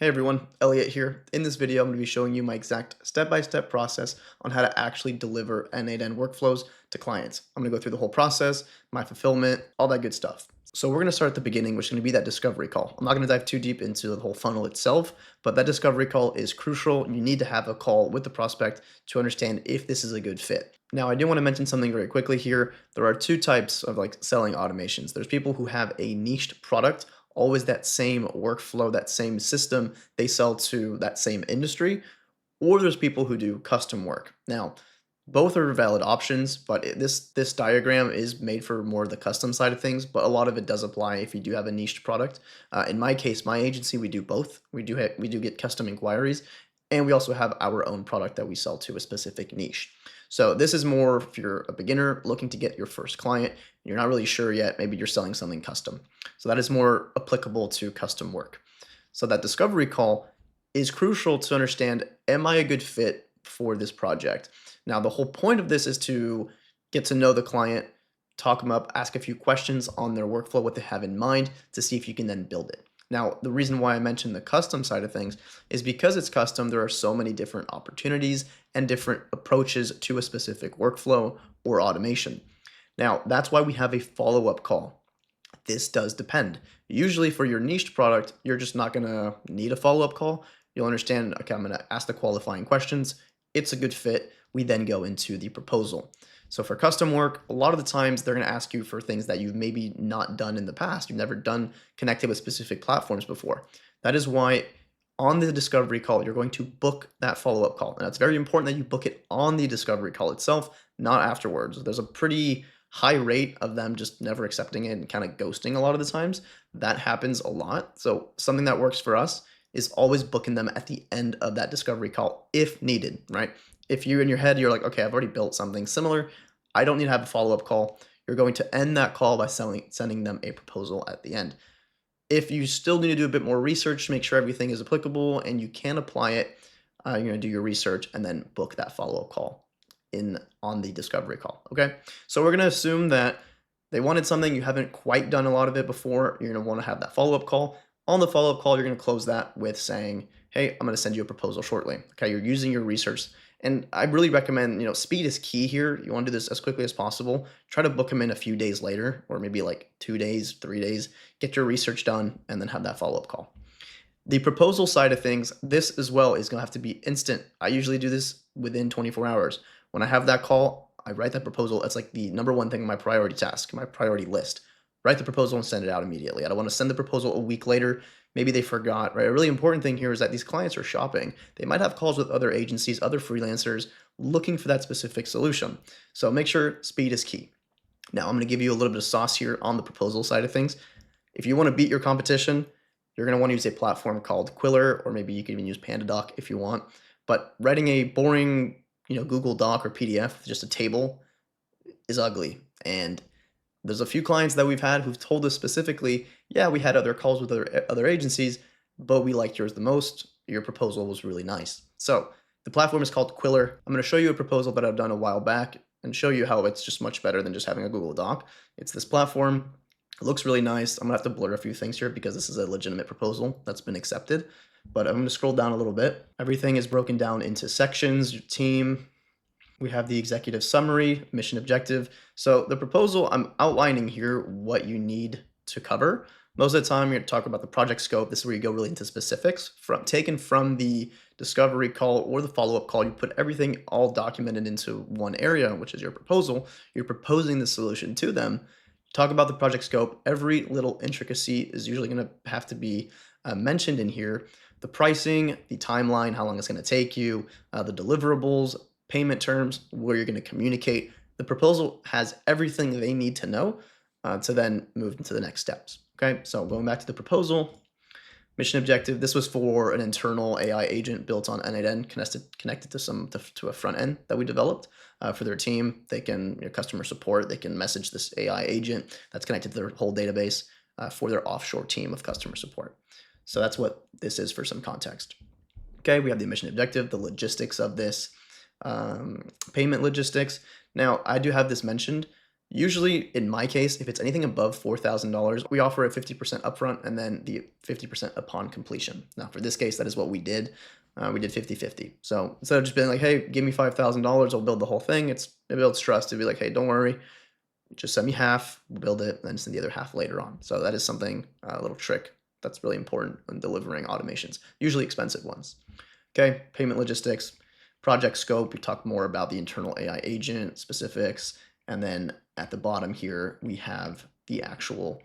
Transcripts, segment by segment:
Hey everyone, Elliot here. In this video, I'm going to be showing you my exact step-by-step process on how to actually deliver n8n workflows to clients. I'm going to go through the whole process, my fulfillment, all that good stuff. So we're going to start at the beginning, which is going to be that discovery call. I'm not going to dive too deep into the whole funnel itself, but that discovery call is crucial. You need to have a call with the prospect to understand if this is a good fit. Now, I do want to mention something very quickly here. There are two types of selling automations. There's people who have a niched product, always that same workflow, that same system they sell to that same industry, or there's people who do custom work. Now, both are valid options, but this diagram is made for more of the custom side of things, but a lot of it does apply if you do have a niche product. In my case, my agency, we do both. We do get custom inquiries, and we also have our own product that we sell to a specific niche. So this is more if you're a beginner looking to get your first client, and you're not really sure yet, maybe you're selling something custom. So that is more applicable to custom work. So that discovery call is crucial to understand, am I a good fit for this project? Now, the whole point of this is to get to know the client, talk them up, ask a few questions on their workflow, what they have in mind to see if you can then build it. Now, the reason why I mentioned the custom side of things is because it's custom, there are so many different opportunities and different approaches to a specific workflow or automation. Now, that's why we have a follow-up call. This does depend. Usually for your niche product, you're just not going to need a follow-up call. You'll understand, okay, I'm going to ask the qualifying questions. It's a good fit. We then go into the proposal. So for custom work, a lot of the times they're going to ask you for things that you've maybe not done in the past. You've never done connected with specific platforms before. That is why on the discovery call, you're going to book that follow-up call. And it's very important that you book it on the discovery call itself, not afterwards. There's a pretty high rate of them just never accepting it and kind of ghosting a lot of the times. That happens a lot. So something that works for us is always booking them at the end of that discovery call if needed, right? If you in your head, you're like, okay, I've already built something similar. I don't need to have a follow-up call. You're going to end that call by sending them a proposal at the end. If you still need to do a bit more research to make sure everything is applicable and you can apply it, you're going to do your research and then book that follow-up call on the discovery call. Okay, so we're going to assume that they wanted something, you haven't quite done a lot of it before. You're going to want to have that follow-up call. On the follow-up call, you're going to close that with saying, hey, I'm going to send you a proposal shortly. Okay, you're using your research. And I really recommend, speed is key here. You want to do this as quickly as possible. Try to book them in a few days later, or maybe like 2 days, 3 days. Get your research done, and then have that follow-up call. The proposal side of things, this as well is going to have to be instant. I usually do this within 24 hours. When I have that call, I write that proposal. It's like the number one thing on my priority task, my priority list. Write the proposal and send it out immediately. I don't want to send the proposal a week later. Maybe they forgot, right? A really important thing here is that these clients are shopping. They might have calls with other agencies, other freelancers looking for that specific solution. So make sure speed is key. Now, I'm going to give you a little bit of sauce here on the proposal side of things. If you want to beat your competition, you're going to want to use a platform called Quiller, or maybe you can even use PandaDoc if you want. But writing a boring, Google Doc or PDF, just a table, is ugly. And there's a few clients that we've had who've told us specifically, yeah, we had other calls with other agencies, but we liked yours the most. Your proposal was really nice. So the platform is called Quiller. I'm going to show you a proposal that I've done a while back and show you how it's just much better than just having a Google Doc. It's this platform. It looks really nice. I'm going to have to blur a few things here because this is a legitimate proposal that's been accepted. But I'm going to scroll down a little bit. Everything is broken down into sections, your team. We have the executive summary, mission objective. So the proposal, I'm outlining here what you need to cover. Most of the time, you're going to talk about the project scope. This is where you go really into specifics. Taken from the discovery call or the follow-up call, you put everything all documented into one area, which is your proposal. You're proposing the solution to them. Talk about the project scope. Every little intricacy is usually going to have to be mentioned in here. The pricing, the timeline, how long it's going to take you, the deliverables, payment terms, where you're going to communicate. The proposal has everything they need to know to then move into the next steps. Okay, so going back to the proposal, mission objective. This was for an internal AI agent built on n8n, connected to a front end that we developed for their team. They can customer support. They can message this AI agent that's connected to their whole database for their offshore team of customer support. So that's what this is for some context. Okay, we have the mission objective, the logistics of this, payment logistics. Now, I do have this mentioned. Usually, in my case, if it's anything above $4,000, we offer a 50% upfront and then the 50% upon completion. Now, for this case, that is what we did. We did 50-50. So instead of just being like, hey, give me $5,000, I'll build the whole thing, it builds trust to be like, hey, don't worry, just send me half, we'll build it, and then send the other half later on. So that is something, a little trick that's really important when delivering automations, usually expensive ones. Okay, payment logistics, project scope, we talked more about the internal AI agent specifics, and then at the bottom here, we have the actual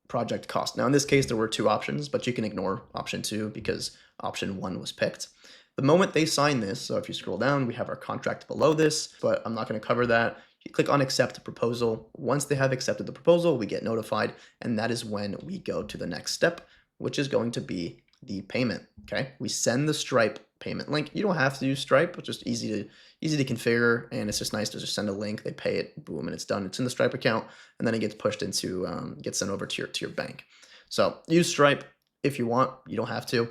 project cost. Now, in this case, there were two options, but you can ignore option 2 because option 1 was picked. The moment they sign this, so if you scroll down, we have our contract below this, but I'm not going to cover that. You click on accept proposal. Once they have accepted the proposal, we get notified, and that is when we go to the next step, which is going to be the payment. Okay, we send the Stripe payment link. You don't have to use Stripe, it's just easy to configure, and it's just nice to just send a link. They pay it, boom, and it's done. It's in the Stripe account, and then it gets pushed into gets sent over to your bank. So use Stripe if you want. You don't have to.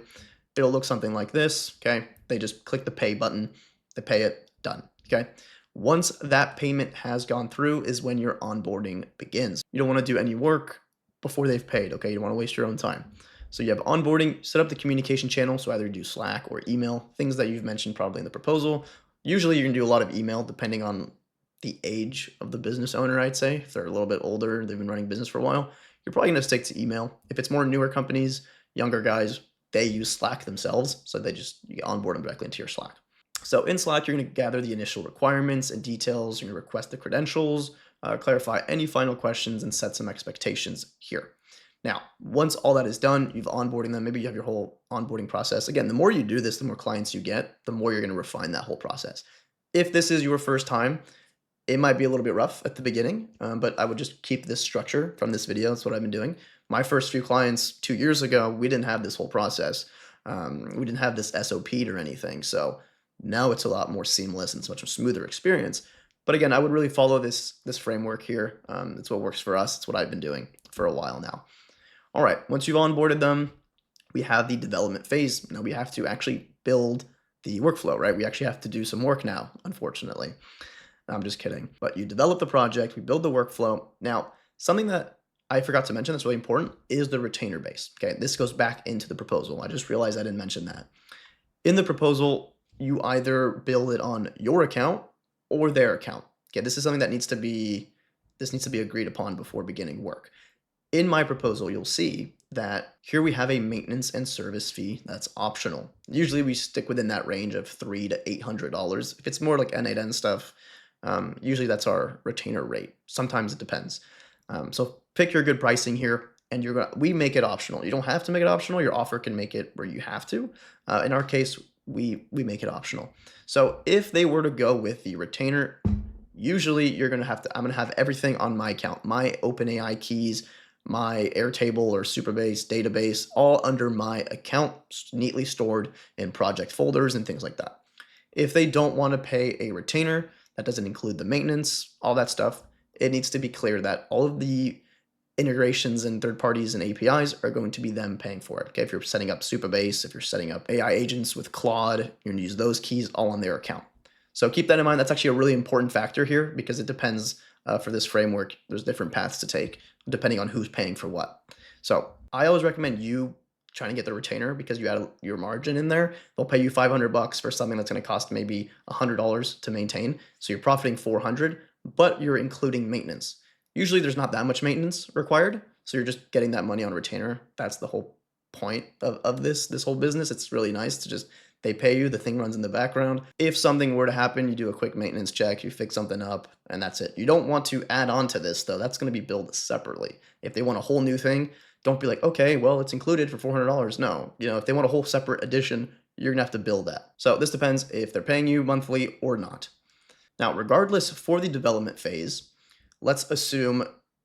It'll look something like this. Okay, they just click the pay button, they pay it, done. Okay. Once that payment has gone through is when your onboarding begins. You don't want to do any work before they've paid. Okay, you don't want to waste your own time. So you have onboarding, set up the communication channel. So either do Slack or email, things that you've mentioned probably in the proposal. Usually you're gonna do a lot of email depending on the age of the business owner, I'd say. If they're a little bit older, they've been running business for a while, you're probably gonna stick to email. If it's more newer companies, younger guys, they use Slack themselves. So you onboard them directly into your Slack. So in Slack, you're gonna gather the initial requirements and details. You're gonna request the credentials, clarify any final questions, and set some expectations here. Now, once all that is done, you've onboarding them, maybe you have your whole onboarding process. Again, the more you do this, the more clients you get, the more you're going to refine that whole process. If this is your first time, it might be a little bit rough at the beginning, but I would just keep this structure from this video. That's what I've been doing. My first few clients 2 years ago, we didn't have this whole process. We didn't have this SOP'd or anything. So now it's a lot more seamless and it's much a smoother experience. But again, I would really follow this framework here. It's what works for us. It's what I've been doing for a while now. All right, once you've onboarded them, we have the development phase. Now we have to actually build the workflow, right? We actually have to do some work now, unfortunately. No, I'm just kidding. But you develop the project, we build the workflow. Now, something that I forgot to mention that's really important is the retainer base. Okay, this goes back into the proposal. I just realized I didn't mention that. In the proposal, you either build it on your account or their account. Okay, this is something that needs to be agreed upon before beginning work. In my proposal, you'll see that here we have a maintenance and service fee that's optional. Usually we stick within that range of $300 to $800. If it's more like n8n stuff, usually that's our retainer rate. Sometimes it depends. So pick your good pricing here, and we make it optional. You don't have to make it optional. Your offer can make it where you have to. In our case, we make it optional. So if they were to go with the retainer, usually I'm gonna have everything on my account, my OpenAI keys, my Airtable or Supabase database, all under my account, neatly stored in project folders and things like that. If they don't want to pay a retainer, that doesn't include the maintenance, all that stuff, it needs to be clear that all of the integrations and third parties and APIs are going to be them paying for it. Okay, if you're setting up Supabase, if you're setting up AI agents with Claude, you're going to use those keys all on their account. So keep that in mind. That's actually a really important factor here because it depends for this framework. There's different paths to take depending on who's paying for what. So I always recommend you trying to get the retainer because you add your margin in there. They'll pay you $500 for something that's going to cost maybe $100 to maintain. So you're profiting $400, but you're including maintenance. Usually there's not that much maintenance required. So you're just getting that money on retainer. That's the whole point of this whole business. It's really nice to just, they pay you, the thing runs in the background. If something were to happen, you do a quick maintenance check, you fix something up, and that's it. You don't want to add on to this though. That's going to be billed separately. If they want a whole new thing, don't be like, okay, well, it's included for $400. No, if they want a whole separate edition, you're gonna have to bill that. So this depends if they're paying you monthly or not. Now, regardless, for the development phase, let's assume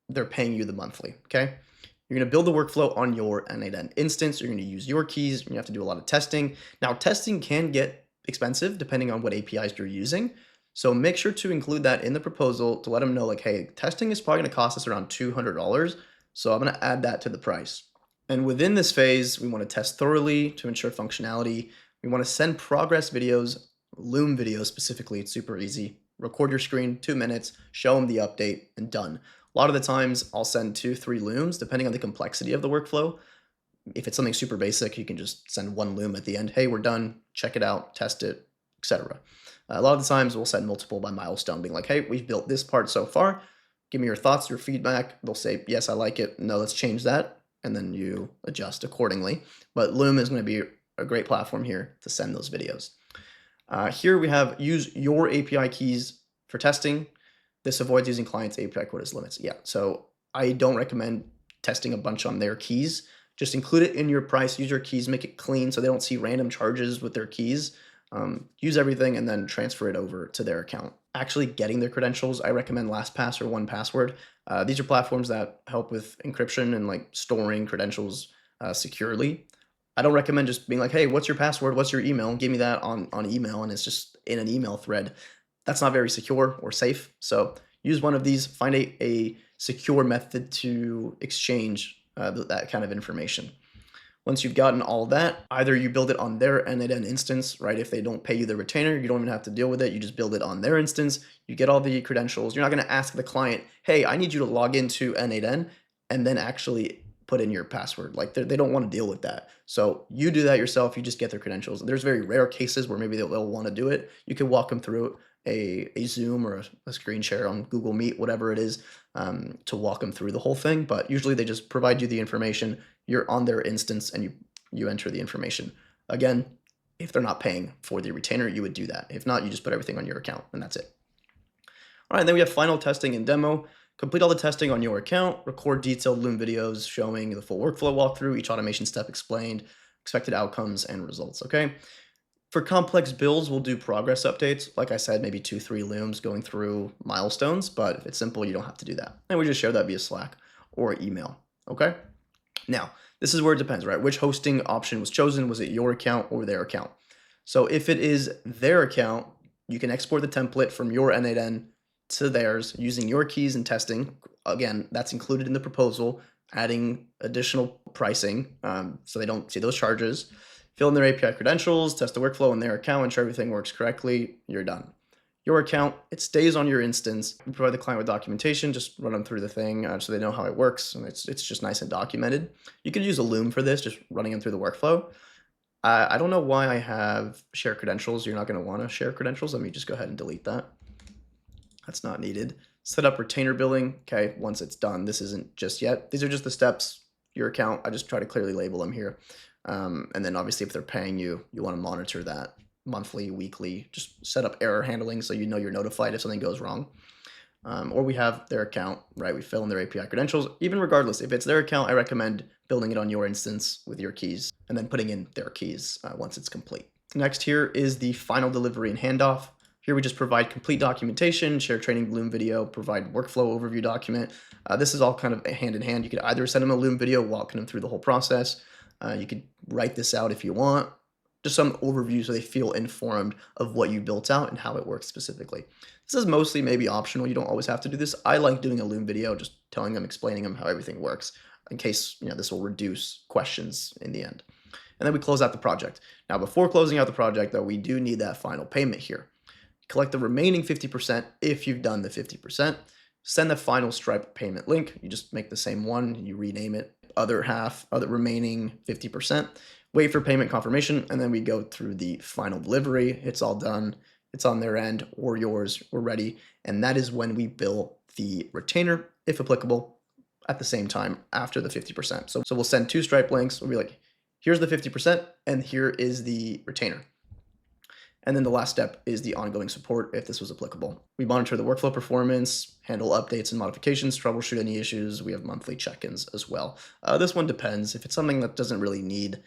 they're paying you the monthly, okay? You're gonna build the workflow on your n8n instance. You're gonna use your keys. You're gonna have to do a lot of testing. Now, testing can get expensive depending on what APIs you're using. So make sure to include that in the proposal to let them know like, hey, testing is probably gonna cost us around $200. So I'm gonna add that to the price. And within this phase, we wanna test thoroughly to ensure functionality. We wanna send progress videos, Loom videos specifically, it's super easy. record your screen, 2 minutes, show them the update, and done. A lot of the times I'll send 2, 3 looms, depending on the complexity of the workflow. If it's something super basic, you can just send one loom at the end. Hey, we're done. Check it out, test it, etc. A lot of the times we'll send multiple by milestone, being like, hey, we've built this part so far. Give me your thoughts, your feedback. They'll say, yes, I like it. No, let's change that. And then you adjust accordingly. But Loom is going to be a great platform here to send those videos. Here we have use your API keys for testing. This avoids using clients' API quotas limits. Yeah, so I don't recommend testing a bunch on their keys. Just include it in your price, use your keys, make it clean so they don't see random charges with their keys. Use everything and then transfer it over to their account. Actually getting their credentials, I recommend LastPass or 1Password. These are platforms that help with encryption and like storing credentials securely. I don't recommend just being like, hey, what's your password? What's your email? Give me that on email, and it's just in an email thread. That's not very secure or safe. So use one of these, find a secure method to exchange that kind of information. Once you've gotten all that, either you build it on their n8n instance, right? If they don't pay you the retainer, you don't even have to deal with it. You just build it on their instance. You get all the credentials. You're not going to ask the client, hey, I need you to log into n8n and then actually put in your password. Like they don't want to deal with that. So you do that yourself. You just get their credentials. There's very rare cases where maybe they'll want to do it. You can walk them through a Zoom or a screen share on Google Meet, whatever it is, to walk them through the whole thing. But usually they just provide you the information. You're on their instance and you enter the information. Again, if they're not paying for the retainer, you would do that. If not, you just put everything on your account and that's it. All right, and then we have final testing and demo. Complete all the testing on your account, record detailed Loom videos showing the full workflow walkthrough, each automation step explained, expected outcomes and results, okay? For complex builds, we'll do progress updates. Like I said, maybe 2, 3 looms going through milestones, but if it's simple, you don't have to do that. And we just share that via Slack or email, okay? Now, this is where it depends, right? Which hosting option was chosen? Was it your account or their account? So if it is their account, you can export the template from your n8n to theirs using your keys and testing. Again, that's included in the proposal, adding additional pricing so they don't see those charges. Fill in their API credentials, test the workflow in their account, ensure everything works correctly, you're done. Your account, it stays on your instance. We provide the client with documentation, just run them through the thing so they know how it works, and it's just nice and documented. You could use a Loom for this, just running them through the workflow. I don't know why I have share credentials. You're not going to want to share credentials. Let me just go ahead and delete that. That's not needed. Set up retainer billing. Okay, once it's done, this isn't just yet. These are just the steps. Your account, I just try to clearly label them here. And then obviously if they're paying you, you want to monitor that monthly, weekly, just set up error handling so you know you're notified if something goes wrong. Or we have their account, right? We fill in their API credentials. Even regardless, if it's their account, I recommend building it on your instance with your keys and then putting in their keys once it's complete. Next here is the final delivery and handoff. Here we just provide complete documentation, share training Loom video, provide workflow overview document. This is all kind of hand in hand. You could either send them a Loom video walking them through the whole process. You could write this out if you want. Just some overview so they feel informed of what you built out and how it works specifically. This is mostly maybe optional. You don't always have to do this. I like doing a Loom video, just telling them, explaining them how everything works in case this will reduce questions in the end. And then we close out the project. Now, before closing out the project, though, we do need that final payment here. Collect the remaining 50% if you've done the 50%. Send the final Stripe payment link. You just make the same one, you rename it, other remaining 50%. Wait for payment confirmation, and then we go through the final delivery. It's all done. It's on their end or yours. We're ready. And that is when we bill the retainer, if applicable, at the same time after the 50%. So we'll send 2 Stripe links. We'll be like, here's the 50%, and here is the retainer. And then the last step is the ongoing support if this was applicable. We monitor the workflow performance, handle updates and modifications, troubleshoot any issues. We have monthly check-ins as well. This one depends. If it's something that doesn't really need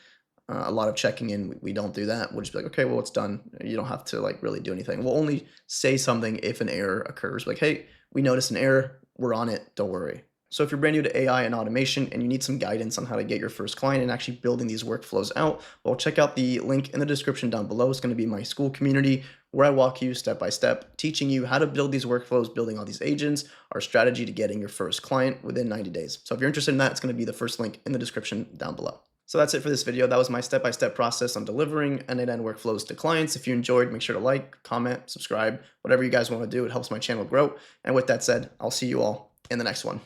a lot of checking in, we don't do that. We'll just be like, okay, well, it's done. You don't have to really do anything. We'll only say something if an error occurs. Like, hey, we noticed an error. We're on it. Don't worry. So if you're brand new to AI and automation and you need some guidance on how to get your first client and actually building these workflows out, well, check out the link in the description down below. It's going to be my school community where I walk you step by step, teaching you how to build these workflows, building all these agents, our strategy to getting your first client within 90 days. So if you're interested in that, it's going to be the first link in the description down below. So that's it for this video. That was my step-by-step process on delivering n8n workflows to clients. If you enjoyed, make sure to like, comment, subscribe, whatever you guys want to do. It helps my channel grow. And with that said, I'll see you all in the next one.